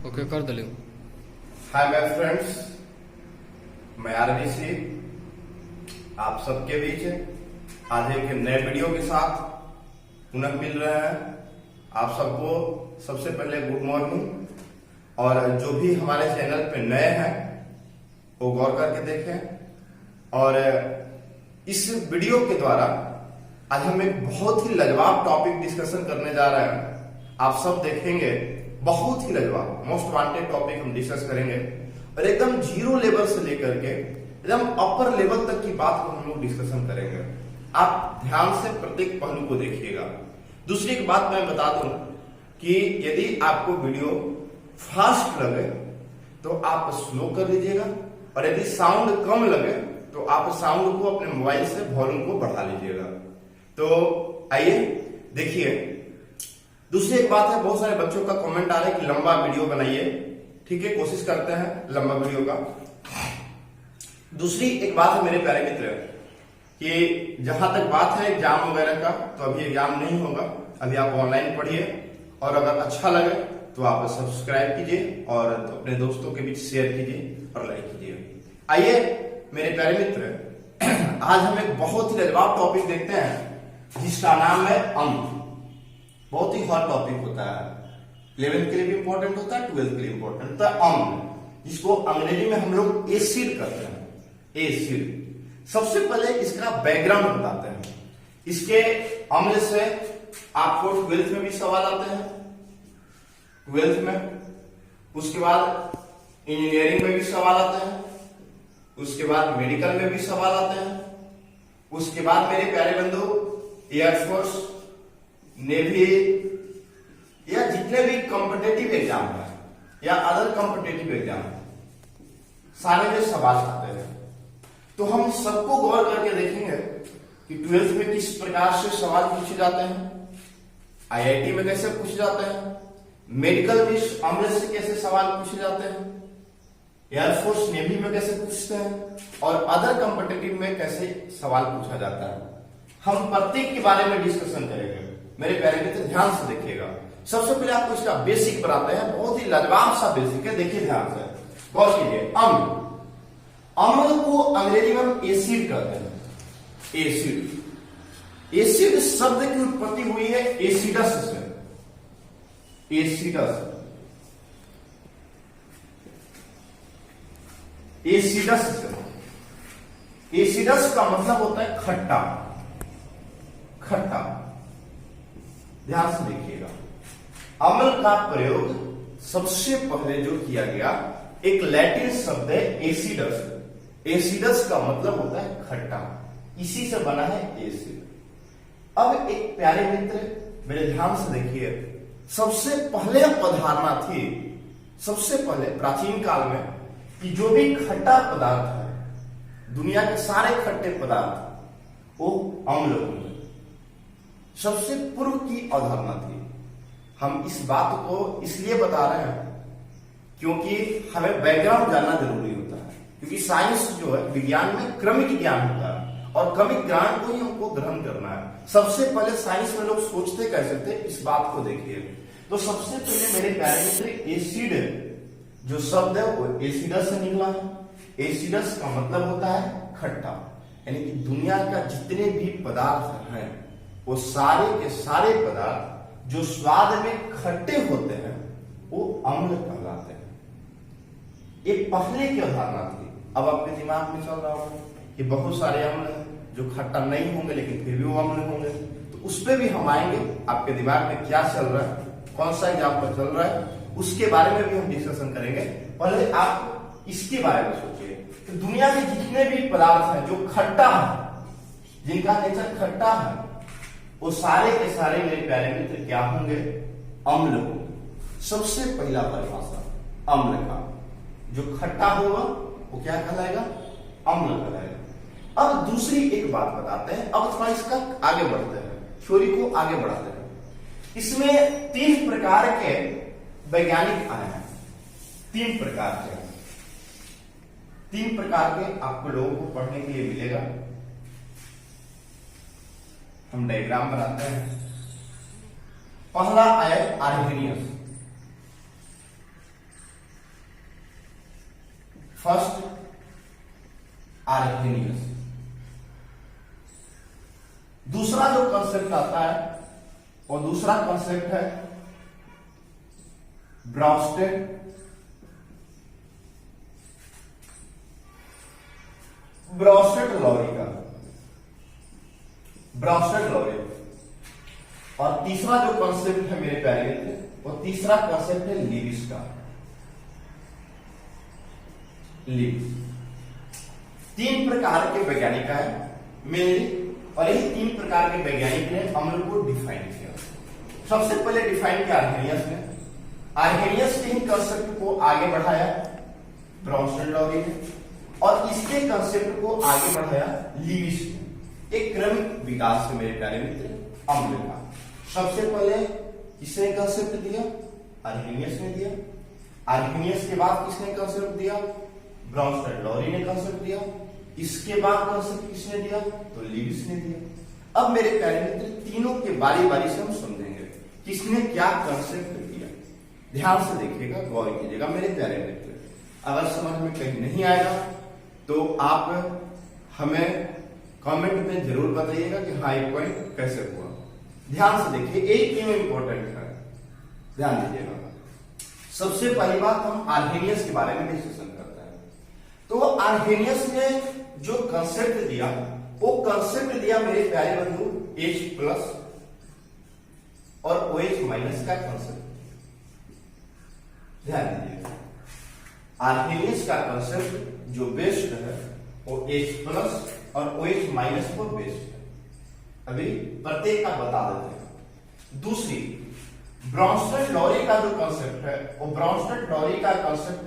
Okay कर दलियो। Hi my friends, मैं RV से आप सबके बीच आज एक नए वीडियो के साथ पुनः मिल रहे हैं। आप सबको सबसे पहले गुड मॉर्निंग, और जो भी हमारे चैनल पे नए हैं वो गौर करके देखें। और इस वीडियो के द्वारा आज हम एक बहुत ही लाजवाब टॉपिक डिस्कशन करने जा रहे हैं। आप सब देखेंगे, बहुत ही लाजवाब मोस्ट वांटेड टॉपिक हम डिस्कस करेंगे, और एकदम जीरो लेवल से लेकर के एकदम अपर लेवल तक की बात को हम लोग डिस्कशन करेंगे। आप ध्यान से प्रत्येक पहलू को देखिएगा। दूसरी एक बात मैं बता दूं कि यदि आपको वीडियो फास्ट लगे तो आप स्लो कर लीजिएगा, और यदि साउंड कम लगे तो आप साउंड को अपने मोबाइल से वॉल्यूम को बढ़ा लीजिएगा। तो आइए देखिए। दूसरी एक बात है, बहुत सारे बच्चों का कमेंट आ रहा है कि लंबा वीडियो बनाइए। ठीक है, कोशिश करते हैं लंबा वीडियो का। दूसरी एक बात है मेरे प्यारे मित्र कि जहां तक बात है एग्जाम वगैरह का, तो अभी एग्जाम नहीं होगा, अभी आप ऑनलाइन पढ़िए, और अगर अच्छा लगे तो आप सब्सक्राइब कीजिए और अपने दोस्तों के बीच शेयर कीजिए और लाइक कीजिए। आइए मेरे प्यारे मित्र, आज हम एक बहुत ही लाजवाब टॉपिक देखते हैं जिसका नाम है अंक। बहुत ही हॉट टॉपिक होता है, 11th के लिए भी इंपॉर्टेंट होता है, 12th के लिए इंपॉर्टेंट होता है। अम्ल, जिसको अंग्रेजी में हम लोग एसिड कहते हैं, एसिड। सबसे पहले इसका बैकग्राउंड बताते हैं। इसके अम्ल से आपको 12th में भी सवाल आते हैं, 12th में। उसके बाद इंजीनियरिंग में भी सवाल आते हैं, उसके बाद मेडिकल में भी सवाल आते हैं, उसके बाद मेरे प्यारे बंधु एयरफोर्स, नेवी या जितने भी कॉम्पिटेटिव एग्जाम है या अदर कॉम्पिटेटिव एग्जाम, सारे में सवाल आते हैं। तो हम सबको गौर करके देखेंगे कि 12th में किस प्रकार से सवाल पूछे जाते हैं, आईआईटी में कैसे पूछे जाते हैं, मेडिकल में अमृत से कैसे सवाल पूछे जाते हैं, एयरफोर्स नेवी में कैसे पूछते हैं, और अदर कॉम्पिटेटिव में कैसे सवाल पूछा जाता है। हम प्रत्येक के बारे में डिस्कशन करेंगे। मेरे प्यारे मित्र ध्यान से देखिएगा। सबसे पहले आपको इसका बेसिक बनाते हैं, बहुत ही लाजवाब सा बेसिक है। देखिए ध्यान से, गौर कीजिए। अम्ल, अम्ल को अंग्रेजी में हम एसिड कहते हैं, एसिड। एसिड शब्द की उत्पत्ति हुई है एसिडस से, एसिडस, एसिडस से। एसिडस का मतलब होता है खट्टा, खट्टा। ध्यान से देखिएगा, अम्ल का प्रयोग सबसे पहले जो किया गया, एक लैटिन शब्द है एसिडस। एसिडस का मतलब होता है खट्टा, इसी से बना है एसिड। अब एक प्यारे मित्र मेरे ध्यान से देखिए, सबसे पहले अवधारणा थी, सबसे पहले प्राचीन काल में, कि जो भी खट्टा पदार्थ है, दुनिया के सारे खट्टे पदार्थ वो अम्ल होंगे। सबसे पूर्व की अवधारणा थी। हम इस बात को इसलिए बता रहे हैं क्योंकि हमें बैकग्राउंड जानना जरूरी होता है, क्योंकि साइंस जो है, विज्ञान में क्रमिक ज्ञान होता है, और क्रमिक ज्ञान को ही हमको ग्रहण करना है। सबसे पहले साइंस में लोग सोचते कैसे थे, इस बात को देखिए। तो सबसे पहले मेरे प्यारे मित्र, एसिड जो शब्द है वो एसिडस से निकला है। एसिडस का मतलब होता है खट्टा, यानी कि दुनिया का जितने भी पदार्थ हैं वो सारे के सारे पदार्थ जो स्वाद में खट्टे होते हैं वो अम्ल कहलाते हैं। ये पहले की अवधारणा थी। अब आपके दिमाग में चल रहा होगा कि बहुत सारे अम्ल हैं जो खट्टा नहीं होंगे लेकिन फिर भी वो अम्ल होंगे, तो उस पर भी हम आएंगे। आपके दिमाग में क्या चल रहा है, कौन सा एग्जाम पर चल रहा है, उसके बारे में भी हम डिस्कशन करेंगे। पहले आप इसके बारे में सोचिए कि दुनिया में जितने भी पदार्थ हैं जो खट्टा है, जिनका नेचर खट्टा है, वो सारे के सारे मेरे प्यारे मित्र क्या होंगे, अम्ल होंगे। सबसे पहला परिभाषा अम्ल का, जो खट्टा होगा वो क्या कहलाएगा, अम्ल कहलाएगा। अब दूसरी एक बात बताते हैं, अब थोड़ा इसका आगे बढ़ते हैं, थ्योरी को आगे बढ़ाते हैं। इसमें 3 प्रकार के वैज्ञानिक आए हैं, 3 प्रकार के, 3 प्रकार के आपको लोगों को पढ़ने के लिए मिलेगा। हम डायग्राम बनाते हैं। पहला है आर्हेनियस, फर्स्ट आर्हेनियस। दूसरा जो कंसेप्ट आता है और दूसरा कंसेप्ट है ब्राउस्टेड लॉरी का, ब्राउस्टेड लॉरी। और तीसरा जो कंसेप्ट है मेरे प्यारे मित्र, वो तीसरा कंसेप्ट है लीविस का, लीविस। तीन प्रकार के वैज्ञानिक है मेनली, और यही तीन प्रकार के वैज्ञानिक ने अम्ल को डिफाइन किया। सबसे पहले डिफाइन किया आर्हेनियस ने, आर्हेनियस के ही कंसेप्ट को आगे बढ़ाया ब्राउस्टेड लॉरी ने, और इसके कंसेप्ट को आगे बढ़ाया लीविस ने। एक क्रमिक विकास से मेरे प्यारे मित्र अम्ल का। सबसे पहले किसने कंसेप्ट दिया? आर्हेनियस ने दिया। आर्हेनियस के बाद किसने कंसेप्ट दिया? ब्राउस्टेड लॉरी ने कंसेप्ट दिया। इसके बाद कंसेप्ट किसने दिया? तो लीविस ने दिया। अब मेरे प्यारे मित्र तीनों के बारी बारी से हम समझेंगे किसने क्या कंसेप्ट दिया। ध्यान से देखिएगा, गौर कीजिएगा मेरे प्यारे मित्र। अगर समझ में कहीं नहीं आएगा तो आप हमें कमेंट में जरूर बताइएगा कि हाँ ये पॉइंट कैसे हुआ। ध्यान से देखिए, एक तीनों इंपॉर्टेंट है, ध्यान दीजिएगा। सबसे पहली बात हम आर्हेनियस के बारे में डिस्कशन करते हैं। तो आर्हेनियस ने जो कंसेप्ट दिया, वो कंसेप्ट दिया मेरे प्यारे बंधु H+ और OH- का कंसेप्ट। ध्यान दीजिएगा, आर्हेनियस का कंसेप्ट जो बेस्ड है वो H+ और OH- पर बेस्ड है। अभी प्रत्येक का बता देते हैं। दूसरी, ब्राउस्टेड लॉरी का जो कंसेप्ट है, वो ब्राउस्टेड लॉरी का कंसेप्ट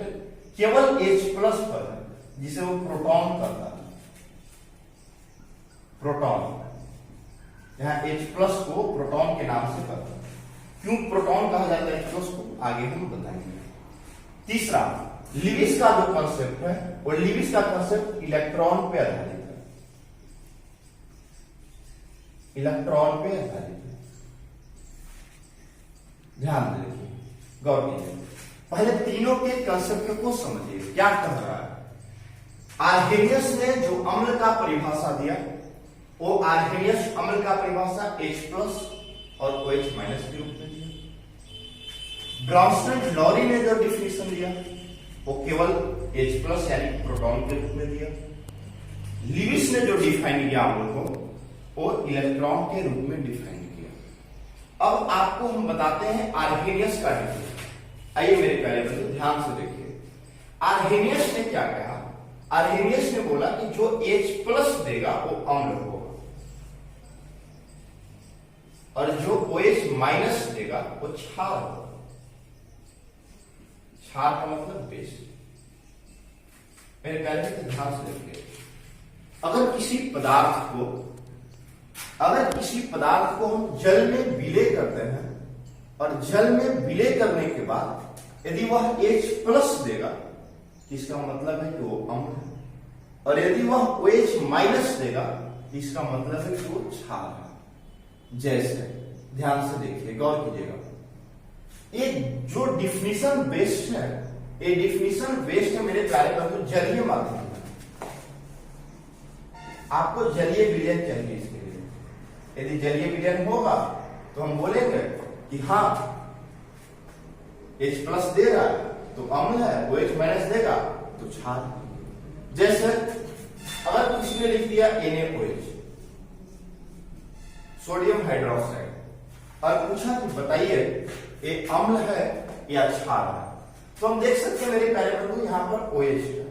केवल H+ पर है, जिसे वो प्रोटॉन करता है। प्रोटॉन, यहां H+ को प्रोटॉन के नाम से करता है। क्यों प्रोटॉन कहा जाता है H+ को, आगे हम बताएंगे। तीसरा, लीविस का जो कंसेप्ट है, और लीविस का कंसेप्ट इलेक्ट्रॉन पे आधारित है, इलेक्ट्रॉन पे आधारित है। ध्यान देखिए, गौर कीजिए। पहले तीनों के कंसेप्ट को समझिए, क्या कह रहा है। आर्हेनियस ने जो अम्ल का परिभाषा दिया, वो आर्हेनियस अम्ल का परिभाषा H+ और OH- के रूप में दिया। ब्राउस्टेड लॉरी ने जो डिफिनेशन दिया, वो केवल H+ यानी प्रोटॉन के रूप में दिया। लीविस ने जो डिफाइन किया अम्ल को, वो इलेक्ट्रॉन के रूप में डिफाइन किया। अब आपको हम बताते हैं आर्हेनियस का डिफिनेशन। आइए मेरे प्यारे बच्चों ध्यान से देखिए, आर्हेनियस ने क्या कहा। आर्हेनियस ने बोला कि जो H+ देगा वो अम्ल होगा, और जो OH- देगा वो क्षार होगा। क्षार का मतलब बेस। मेरे प्यारे बच्चों ध्यान से देखिए, अगर किसी पदार्थ को हम जल में विलय करते हैं, और जल में विलय करने के बाद यदि वह H+ देगा, इसका मतलब है कि वो अम्ल है, और यदि वह OH- देगा, इसका मतलब है कि वो क्षार है। जैसे ध्यान से देखिए, गौर कीजिएगा, ये जो डिफिनीशन बेस्ड है, ये डिफिनीशन बेस्ड है मेरे प्यारे बंधु जलीय माध्यम में। आपको जलीय विलयन चाहिए इसके लिए। यदि जलीय विलयन होगा तो हम बोलेंगे कि हाँ H+ दे रहा है तो अम्ल है, OH- देगा तो क्षार। जैसे अगर किसी ने लिख दिया NaOH, सोडियम हाइड्रोक्साइड, और पूछा कि बताइए ये अम्ल है या क्षार है, तो हम देख सकते हैं मेरे प्यारे बंधु यहां पर OH है,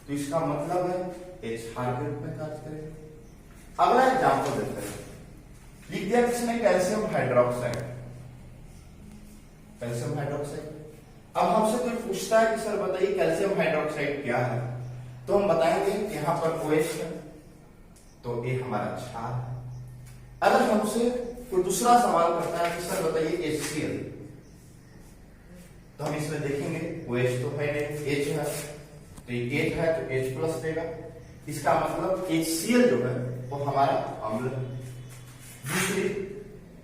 तो इसका मतलब है ये क्षार के रूप में कार्य करेगा। अगला एग्जाम्पल देते हैं, लिख दिया किसने कैल्शियम हाइड्रोक्साइड, कैल्शियम हाइड्रोक्साइड। अब हमसे कोई पूछता है कि सर बताइए कैल्शियम हाइड्रोक्साइड क्या है, तो हम बताएंगे कि यहां पर OH है तो ये हमारा क्षार है। अगर हमसे कोई दूसरा सवाल करता है कि सर बताइए HCl, तो हम इसमें देखेंगे OH तो है नहीं, H है, तो ये H है तो H+ देगा, इसका मतलब HCl जो है वो हमारा अम्ल है। दूसरी,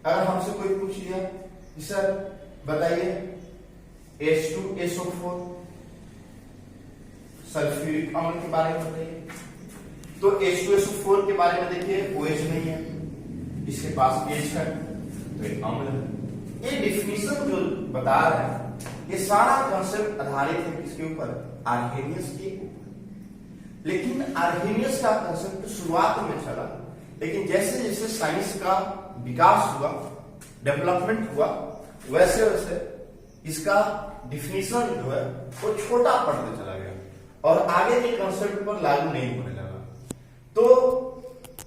अगर हमसे कोई पूछ लिया कि सर बताइए H2SO4, सल्फ्यूरिक अम्ल के बारे में बताइए। तो H2SO4 के बारे में देखिए, OH नहीं है, इसके पास H है, तो ये अम्ल है। ये डिफिनीशन जो बता रहे हैं, ये सारा कॉन्सेप्ट आधारित है किसके ऊपर? आर्हेनियस के ऊपर। लेकिन आर्हेनियस का कॉन्सेप्ट शुरुआत में चला, लेकिन जैसे जैसे साइंस का विकास हुआ, डेवलपमेंट हुआ, वैसे वैसे इसका डिफिनीशन जो है वो छोटा पड़ते चला गया और आगे के कॉन्सेप्ट पर लागू नहीं होने लगा। तो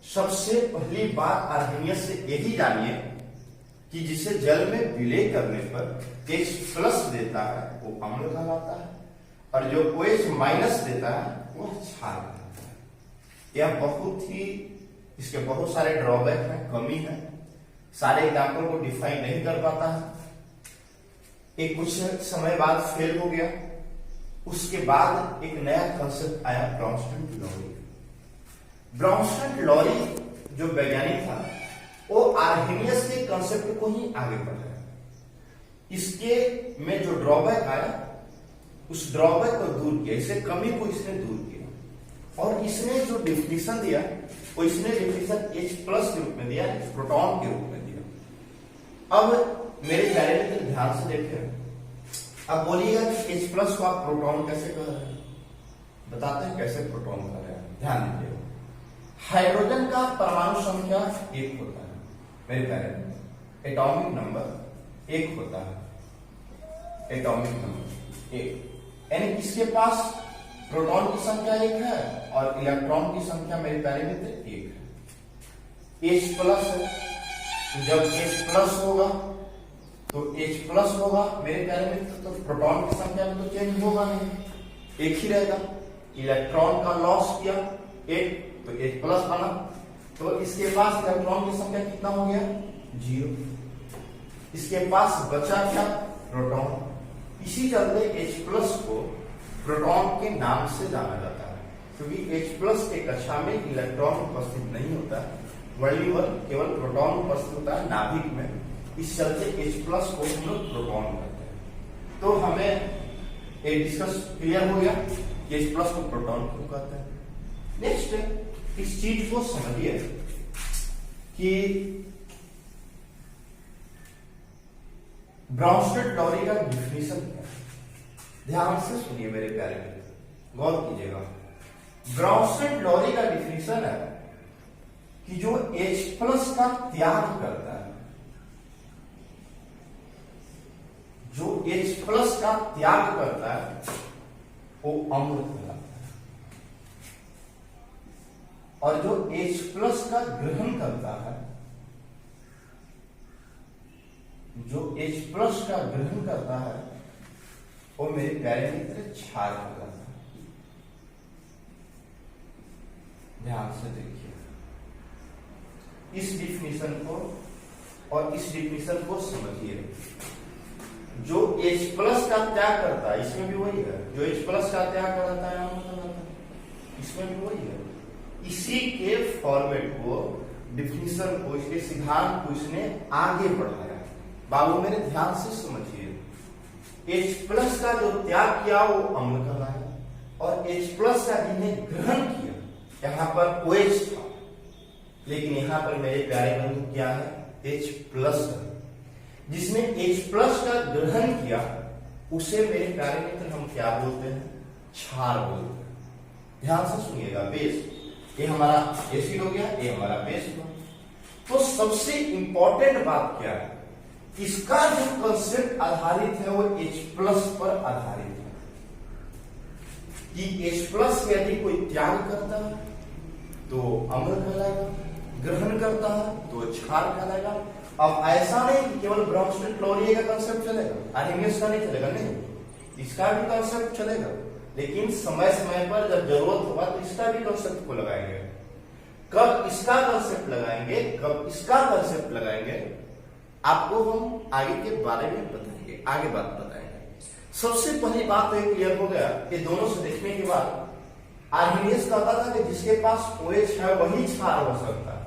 सबसे पहली बात आर्हेनियस से यही जानिए कि जिसे जल में विलय करने पर H+ देता है वो अम्ल कहलाता है, और जो OH- देता है वो क्षार कहलाता है। यह बहुत ही, इसके बहुत सारे ड्रॉबैक हैं, कमी है, सारे एग्जाम्पल को डिफाइन नहीं कर पाता है। एक कुछ समय बाद फेल हो गया। उसके बाद एक नया कंसेप्ट आया, ब्राउनस्टेड-लॉरी। ब्राउनस्टेड-लॉरी जो वैज्ञानिक था वो आर्हेनियस के कंसेप्ट को ही आगे बढ़ाया। इसके में जो ड्रॉबैक आया उस ड्रॉबैक को दूर किया, इसे कमी को इसने दूर किया, और इसने जो डिफिनीशन दिया वो इसने डिफिनीशन H+ के रूप में दिया, प्रोटॉन के रूप में दिया। अब मेरे प्यारे मित्र ध्यान से देखें, अब बोलिएगा कि H+ को आप प्रोटॉन कैसे कह रहे हैं? बताते हैं कैसे प्रोटॉन कह रहे हैं, ध्यान दीजिए। हाइड्रोजन का परमाणु संख्या 1 होता है मेरे प्यारे, एटॉमिक नंबर 1 होता है, एटॉमिक नंबर 1, यानी इसके पास प्रोटॉन की संख्या 1 है और इलेक्ट्रॉन की संख्या मेरे प्यारे मित्र 1 है। H+ है, जब H+ होगा तो H+ होगा मेरे प्यारे मित्र, तो प्रोटॉन की संख्या में तो चेंज होगा नहीं, 1 ही रहेगा। इलेक्ट्रॉन का लॉस किया 1, तो H+ बना, तो इसके पास इलेक्ट्रॉन की संख्या कितना हो गया? 0। इसके पास बचा क्या? प्रोटॉन। इसी चलते H+ को प्रोटॉन के नाम से जाना जाता है, क्योंकि H+ के कक्षा में इलेक्ट्रॉन उपस्थित नहीं होता, केवल प्रोटॉन उपस्थित होता है नाभिक में। इस चलते H+ को हम लोग प्रोटॉन कहते हैं। तो हमें एक डिस्कस क्लियर हो गया कि H+ को प्रोटॉन क्यों कहते हैं। नेक्स्ट इस चीज को समझिए कि ब्राउनस्टेड-लॉरी का डिफिनीशन क्या है। ध्यान से सुनिए मेरे प्यारे मित्र, गौर कीजिएगा। ब्राउनस्टेड-लॉरी का डिफिनीशन है कि जो H+ का त्याग करता है, जो H+ का त्याग करता है वो अम्ल कहलाता है, और जो H+ का ग्रहण करता है, जो H+ का ग्रहण करता है वो मेरे प्यारे मित्र क्षार कहलाता है। ध्यान से देखिए इस डिफिनीशन को, और इस डिफिनीशन को समझिए। जो H+ का त्याग करता है, इसमें भी वही है, जो H+ का त्याग करता है इसमें भी वही है। इसी के फॉर्मेट को, डिफिनीशन को, इसके सिद्धांत को इसने आगे बढ़ाया। बाबू मेरे ध्यान से समझिए, H+ का जो त्याग किया वो अम्ल कहलाया, और H+ का जिन्हें ग्रहण किया, यहां पर OH था, लेकिन यहां पर मेरे प्यारे बंधु क्या है? H+ है। जिसने H+ का ग्रहण किया उसे मेरे प्यारे मित्र हम क्या बोलते हैं? क्षार बोलते हैं। ध्यान से सुनिएगा, बेस, ये हमारा एसिड हो गया, ये हमारा बेस हुआ। तो सबसे इंपॉर्टेंट बात क्या है? इसका जो कंसेप्ट आधारित है वो H+ पर आधारित है, कि H+ यदि कोई त्याग करता है तो अम्ल कहलाएगा, ग्रहण करता है तो क्षार कहलाएगा। अब ऐसा नहीं कि केवल ब्राउनस्टेड-लॉरी का कंसेप्ट चलेगा, आर्हेनियस का नहीं चलेगा, नहीं, इसका भी कंसेप्ट चलेगा, लेकिन समय समय पर जब जरूरत होगा तो इसका भी कंसेप्ट को लगाएंगे। कब इसका कंसेप्ट लगाएंगे, कब इसका कंसेप्ट लगाएंगे, आपको हम आगे के बारे में बताएंगे, आगे बात बताएंगे। सबसे पहली बात तो ये क्लियर हो गया कि दोनों से देखने के बाद आर्हेनियस कहता था कि जिसके पास OH है वही क्षार हो सकता है,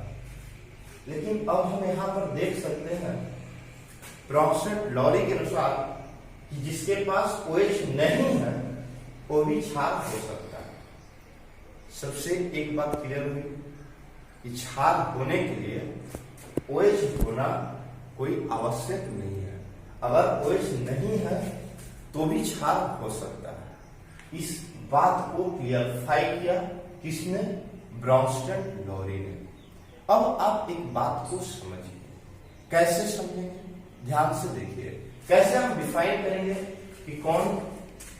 लेकिन अब हम यहां पर देख सकते हैं ब्राउनस्टेड-लॉरी के अनुसार कि जिसके पास OH नहीं है वो भी क्षार हो सकता है। सबसे एक बात क्लियर हुई कि क्षार होने के लिए OH होना कोई आवश्यक नहीं है। अगर OH नहीं है तो भी क्षार हो सकता है। इस बात को क्लियरफाई किया किसने? ब्राउनस्टेड-लॉरी ने। अब आप एक बात को समझिए, कैसे समझेंगे? ध्यान से देखिए, कैसे हम डिफाइन करेंगे कि कौन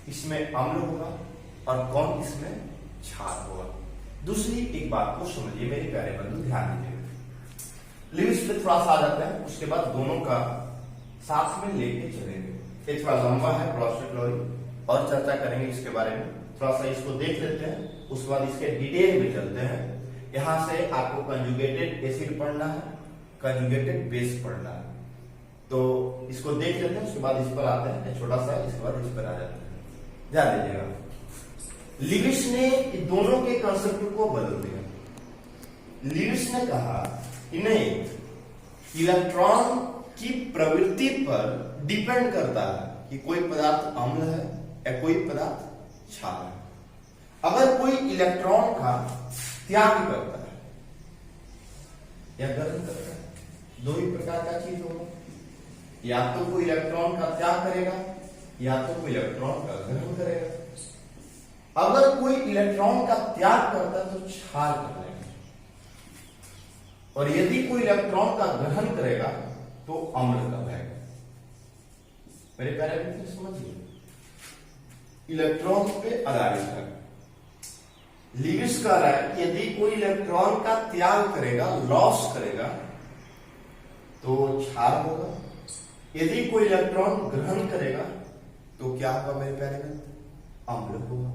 इसमें अम्ल होगा और कौन इसमें क्षार होगा। दूसरी एक बात को समझिए मेरे प्यारे बंधु, ध्यान दीजिए। लिविस पे थोड़ा सा आ जाते हैं, उसके बाद दोनों का साथ में लेके चलेंगे। ये थोड़ा लंबा है ब्राउनस्टेड-लॉरी, और चर्चा करेंगे इसके बारे में। थोड़ा सा इसको देख लेते हैं, उसके बाद इसके डिटेल में चलते हैं। यहां से आपको कंजुगेटेड एसिड पढ़ना है, कंजुगेटेड बेस पढ़ना है, तो इसको देख लेते हैं, उसके बाद इस पर आते हैं छोटा सा, इसके बाद इस पर आ जाते हैं। ध्यान दीजिएगा, लिविस ने दोनों के कंसेप्ट को बदल दिया। लिविस ने कहा कि नहीं, इलेक्ट्रॉन की प्रवृत्ति पर डिपेंड करता है कि कोई पदार्थ अम्ल है या कोई पदार्थ क्षार है। अगर कोई इलेक्ट्रॉन का त्याग करता है या ग्रहण करता है, दो ही प्रकार का चीज होगा, या तो कोई इलेक्ट्रॉन का त्याग करेगा या तो कोई इलेक्ट्रॉन का ग्रहण करेगा। अगर कोई इलेक्ट्रॉन का त्याग करता है तो क्षार करेगा, और यदि कोई इलेक्ट्रॉन का ग्रहण करेगा तो अम्ल कहलाएगा। मेरे प्यारे मित्र समझिए, इलेक्ट्रॉन पे आधारित है। लिविस कह रहा है कि यदि कोई इलेक्ट्रॉन का त्याग करेगा, लॉस करेगा, तो क्षार होगा। यदि कोई इलेक्ट्रॉन ग्रहण करेगा तो क्या होगा मेरे प्यारे मित्र? अम्ल होगा।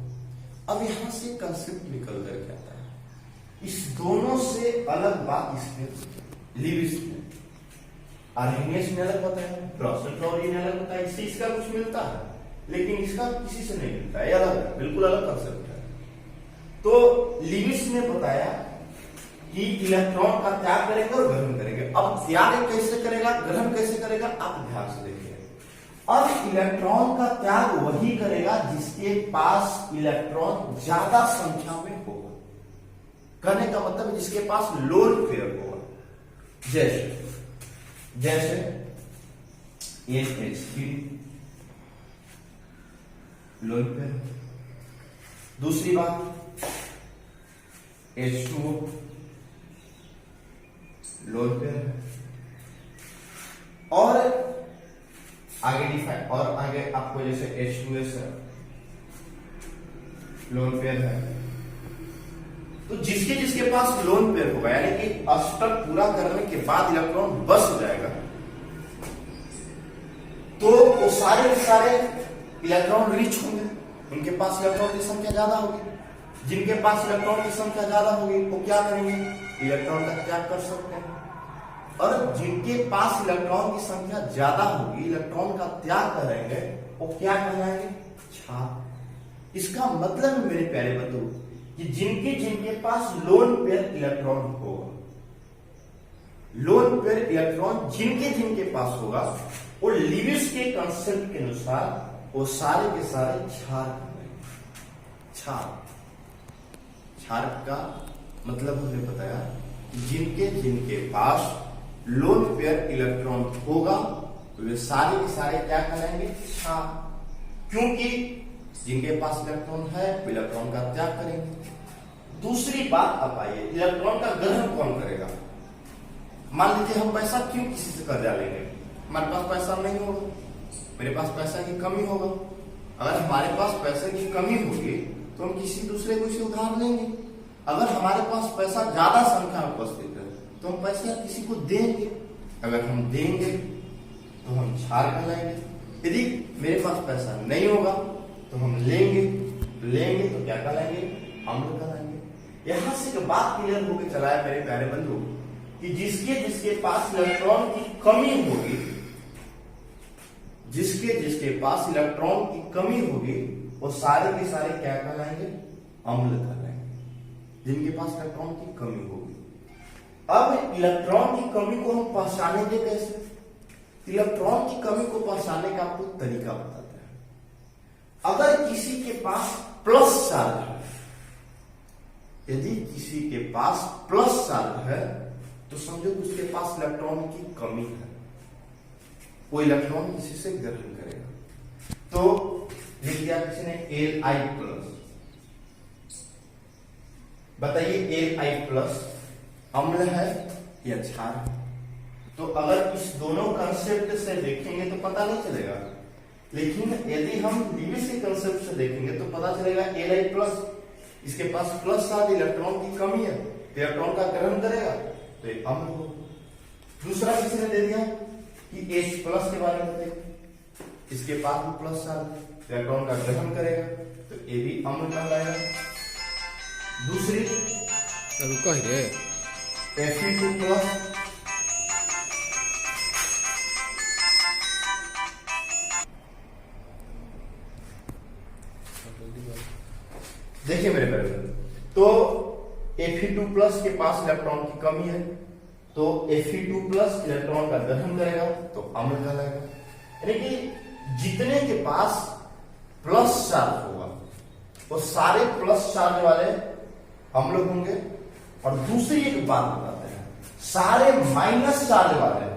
अब यहां से कंसेप्ट निकल कर क्या आता है, इस दोनों से अलग बात इसमें लिविस ने, आर्हेनियस ने अलग बताया, ब्राउनस्टेड-लॉरी ने अलग बताया। इससे इसका कुछ मिलता है लेकिन इसका किसी से नहीं मिलता है, अलग है, बिल्कुल अलग कंसेप्ट है। तो लिविस ने बताया कि इलेक्ट्रॉन का त्याग करेंगे और ग्रहण करेंगे। अब त्याग कैसे करेगा, ग्रहण कैसे करेगा, आप ध्यान से देखिए। अब इलेक्ट्रॉन का त्याग वही करेगा जिसके पास इलेक्ट्रॉन ज्यादा संख्या में होगा। कहने का मतलब जिसके पास लोन पेयर होगा। जैसे NH3 लोन पेयर। दूसरी बात H2O लोन पेयर। और आगे डिफाइन, और आगे आपको जैसे H2S लोन पेयर है, तो जिसके जिसके पास लोन पेयर होगा, यानी कि अष्टक पूरा करने के बाद इलेक्ट्रॉन बस हो जाएगा, तो वो सारे के सारे इलेक्ट्रॉन रिच होंगे, उनके पास इलेक्ट्रॉन की संख्या ज्यादा होगी। जिनके पास इलेक्ट्रॉन की संख्या ज्यादा होगी वो क्या करेंगे? इलेक्ट्रॉन का त्याग कर सकते हैं। और जिनके पास इलेक्ट्रॉन की संख्या ज्यादा होगी, इलेक्ट्रॉन का त्याग करेंगे, वो क्या कहलाएंगे? क्षार। इसका मतलब मेरे प्यारे बंधु कि जिनके जिनके पास लोन पेयर इलेक्ट्रॉन होगा, लोन पेयर इलेक्ट्रॉन जिनके जिनके पास होगा, वो लिविस के कंसेप्ट के अनुसार वो सारे के सारे क्षार कहलाएंगे। क्षार का मतलब हमने बताया जिनके जिनके पास लोन पेयर इलेक्ट्रॉन होगा वे सारे के सारे क्या कहलाएंगे? क्षार। क्योंकि जिनके पास इलेक्ट्रॉन है वो इलेक्ट्रॉन का त्याग करेंगे। दूसरी बात आप आइए, इलेक्ट्रॉन का ग्रहण कौन करेगा? मान लीजिए हम पैसा क्यों किसी से कर्जा लेंगे, हमारे पास पैसा नहीं होगा, मेरे पास पैसा की कमी होगा। अगर हमारे पास पैसे की कमी होगी तो हम किसी दूसरे को इसे उधार लेंगे। अगर हमारे पास पैसा ज्यादा संख्या में उपस्थित है तो हम पैसा किसी को देंगे। अगर हम देंगे तो हम क्षार कहलाएंगे। यदि मेरे पास पैसा नहीं होगा तो हम लेंगे तो क्या कहलाएंगे? अम्ल कहलाएंगे। यहां से जो बात क्लियर होकर चला है मेरे प्यारे बंधु कि जिसके जिसके पास इलेक्ट्रॉन की कमी होगी, जिसके जिसके पास इलेक्ट्रॉन की कमी होगी वो सारे के सारे क्या कहलाएंगे? अम्ल कहलाएंगे, जिनके पास इलेक्ट्रॉन की कमी होगी। अब इलेक्ट्रॉन की कमी को हम पहचानेंगे कैसे? इलेक्ट्रॉन की कमी को पहचानने का आपको तरीका बताते हैं। अगर किसी के पास प्लस चार्ज है, यदि किसी के पास प्लस चार्ज है तो समझो कि उसके पास इलेक्ट्रॉन की कमी है, वो इलेक्ट्रॉन किसी से ग्रहण करेगा। तो लिख दिया किसी ने Li+, बताइए Li+ अम्ल है या क्षार है? तो अगर इस दोनों कंसेप्ट से देखेंगे तो पता नहीं चलेगा, लेकिन यदि हम लिविस के कंसेप्ट से देखेंगे तो पता चलेगा Li+, इसके पास प्लस चार्ज, इलेक्ट्रॉन की कमी है, इलेक्ट्रॉन का ग्रहण करेगा तो ये अम्ल होगा। दूसरा किसी ने दे दिया कि H+ के बारे में बताइए, इसके पास भी प्लस चार्ज, इलेक्ट्रॉन का ग्रहण करेगा तो ये भी अम्ल कहलाएगा। दूसरी रुका ही रे Fe2+, देखिए मेरे प्यारे, तो Fe2+ के पास इलेक्ट्रॉन की कमी है, तो Fe2+ इलेक्ट्रॉन का ग्रहण करेगा तो अम्ल कहलाएगा। यानी कि जितने के पास प्लस चार्ज होगा वो सारे प्लस चार्ज वाले अम्ल होंगे। और दूसरी एक बात बताते हैं, सारे माइनस चार्ज वाले,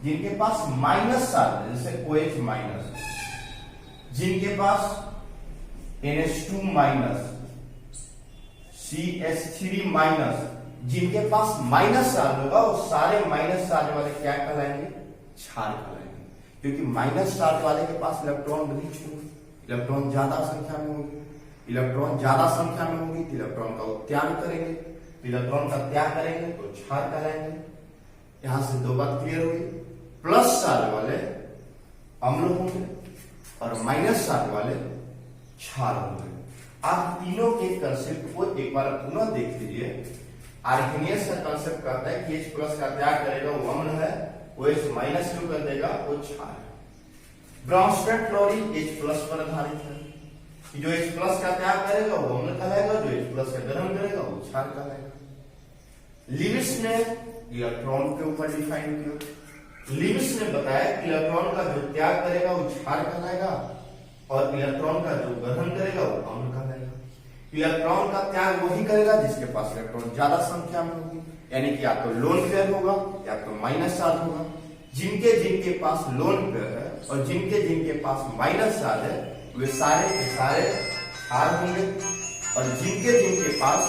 जिनके पास माइनस चार्ज है, जैसे OH-, जिनके पास NH2-, CH3-, जिनके पास माइनस चार्ज होगा वो सारे माइनस चार्ज वाले क्या कहलाएंगे? क्षार कहलाएंगे। क्योंकि माइनस चार्ज वाले के पास इलेक्ट्रॉन रिच होंगे, इलेक्ट्रॉन ज्यादा संख्या में होंगे, इलेक्ट्रॉन ज्यादा संख्या में होंगी तो इलेक्ट्रॉन का त्याग करेंगे, इलेक्ट्रॉन का त्याग करेंगे तो क्षार कहलाएंगे। यहां से दो बात क्लियर हुई, प्लस चार्ज वाले अम्ल होंगे और माइनस चार्ज वाले क्षार होंगे। आप तीनों के कंसेप्ट को एक बार पुनः देख लीजिए। आर्हेनियस का कंसेप्ट कहता है कि H+ का त्याग करेगा वो अम्ल है, OH- जो कर देगा वो क्षार है। ब्रॉन्स्टेड थ्योरी H+ पर आधारित है, जो H+ का त्याग करेगा वो अम्ल कहलाएगा, जो H+ का ग्रहण करेगा वो क्षार कहलाएगा। लिविस ने इलेक्ट्रॉन के ऊपर डिफाइन किया। लिविस ने बताया कि इलेक्ट्रॉन का जो त्याग करेगा वो क्षार कहलाएगा और इलेक्ट्रॉन का जो ग्रहण करेगा वो अम्ल कहलाएगा। इलेक्ट्रॉन का त्याग वही करेगा जिसके पास इलेक्ट्रॉन ज्यादा संख्या में होगी, यानी कि या तो लोन पेयर होगा या तो माइनस चार्ज होगा। जिनके जिनके पास लोन पेयर है और जिनके जिनके पास माइनस चार्ज है वे सारे के सारे क्षार होंगे, और जिनके जिनके पास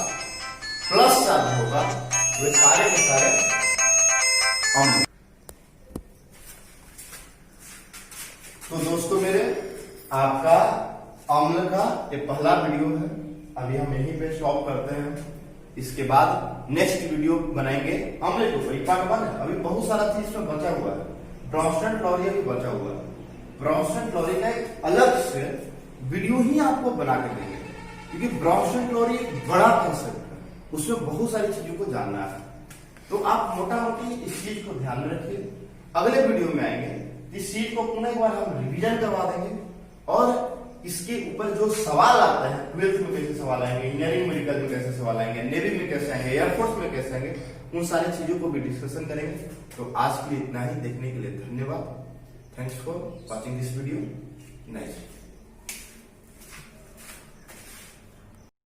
प्लस चार्ज होगा वे सारे के सारे अम्ल। तो दोस्तों मेरे, आपका अम्ल का ये पहला वीडियो है, अभी हम यहीं पे स्टॉप करते हैं। इसके बाद नेक्स्ट वीडियो बनाएंगे अम्ल के ऊपर, पार्ट 1 है। अभी बहुत सारा चीज में बचा हुआ है, ब्रॉन्स्टेड थ्योरी भी बचा हुआ है। ब्रॉन्स्टेड थ्योरी का एक अलग से वीडियो ही आपको बना के देंगे, क्योंकि ब्रॉन्स्टेड थ्योरी एक बड़ा कंसेप्ट है, उसमें बहुत सारी चीजों को जानना है। तो आप मोटा मोटी इस चीज को ध्यान में रखिए। अगले वीडियो में आएंगे, इस चीज को पुनः एक बार हम रिवीजन करवा देंगे और इसके ऊपर जो सवाल आते हैं, 12th में कैसे सवाल आएंगे, इंजीनियरिंग मेडिकल में कैसे सवाल आएंगे, नेवी में कैसे आएंगे, एयरफोर्स में कैसे आएंगे, उन सारी चीजों को भी डिस्कशन करेंगे। तो आज के लिए इतना ही। देखने के लिए धन्यवाद। Thanks for watching this video. Nice.